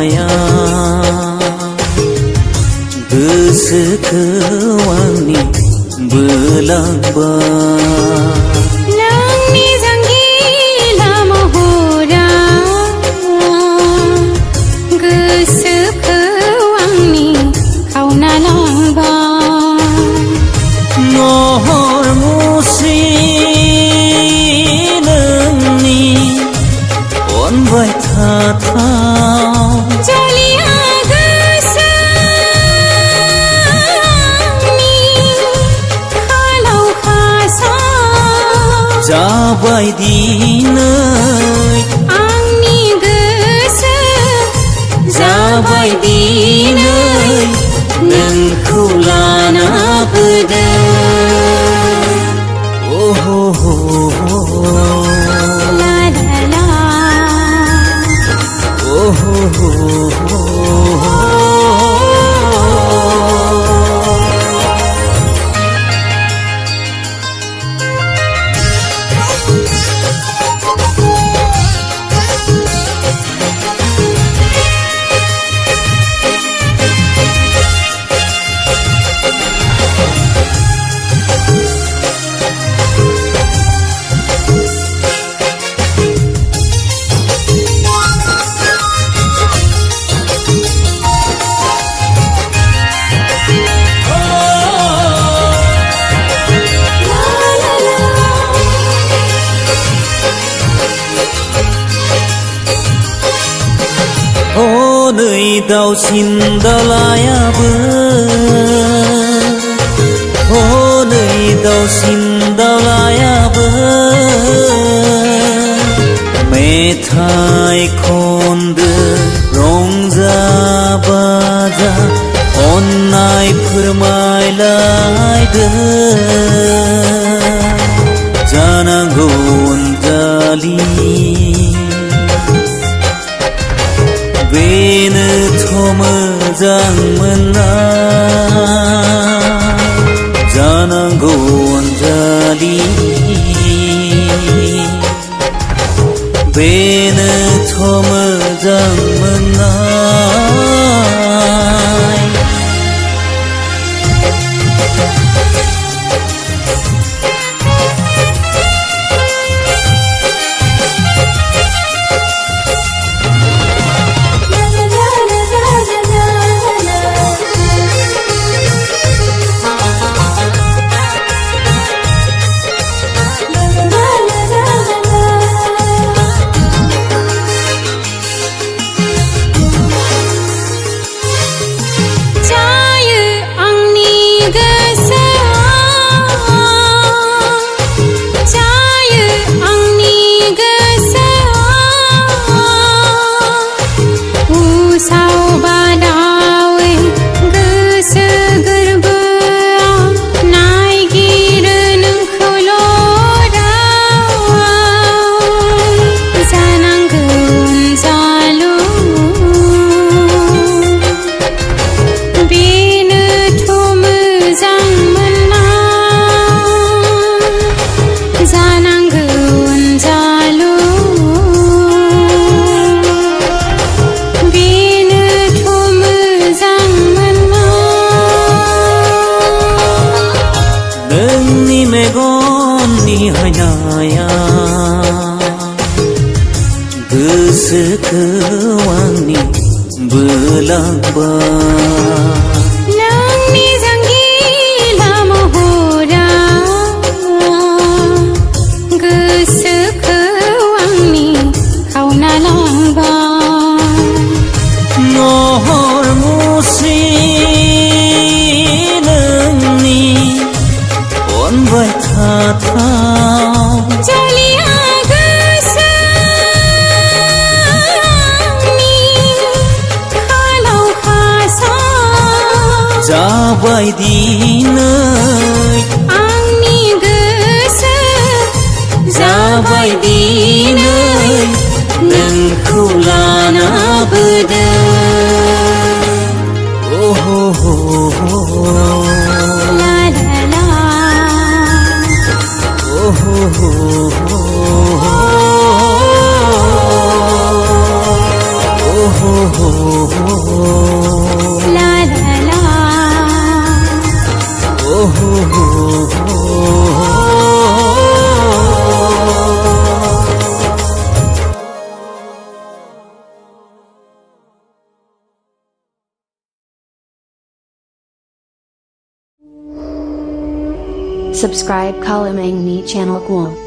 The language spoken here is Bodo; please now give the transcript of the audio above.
हाया गोसोखौ आंनि बोलांबाय नोंनि जांगिला महरा गोसोखौ आंनि खावना लांबाय महर मुस्रि नोंनि अनबाय थाथाव जलिया गोसोनि खालाव खासाव जाबाय दिनै आंनि गोसो जाबाय दिनै नोंखौ लाना फैदों ला ला ला नै दाउसिन दाउलायाबो नै दाउसिन दाउलायाबो मेथाइ खनदो रंजा बाजा अननाय फोरमायलायदो जानांगौ अनजालि बेनोथ' मोजांमोनना जानांगौ अनजालि बेनोथ' मोजांमोनना मेगननि हायनाया गोसोखौ आंनि बोलांबाय नोंनि जांगिला महरा गोसोखौ आंनि खावना लांबाय महर मुस्रि नोंनि अनबाय थाथाव जलिया गोसोनि खालाव खासाव जाबाय दिनै आंनि गोसो जाबाय दिनै नोंखौ लाना फैदों ला ला ला oh Subscribe Kalamangni channel Guam.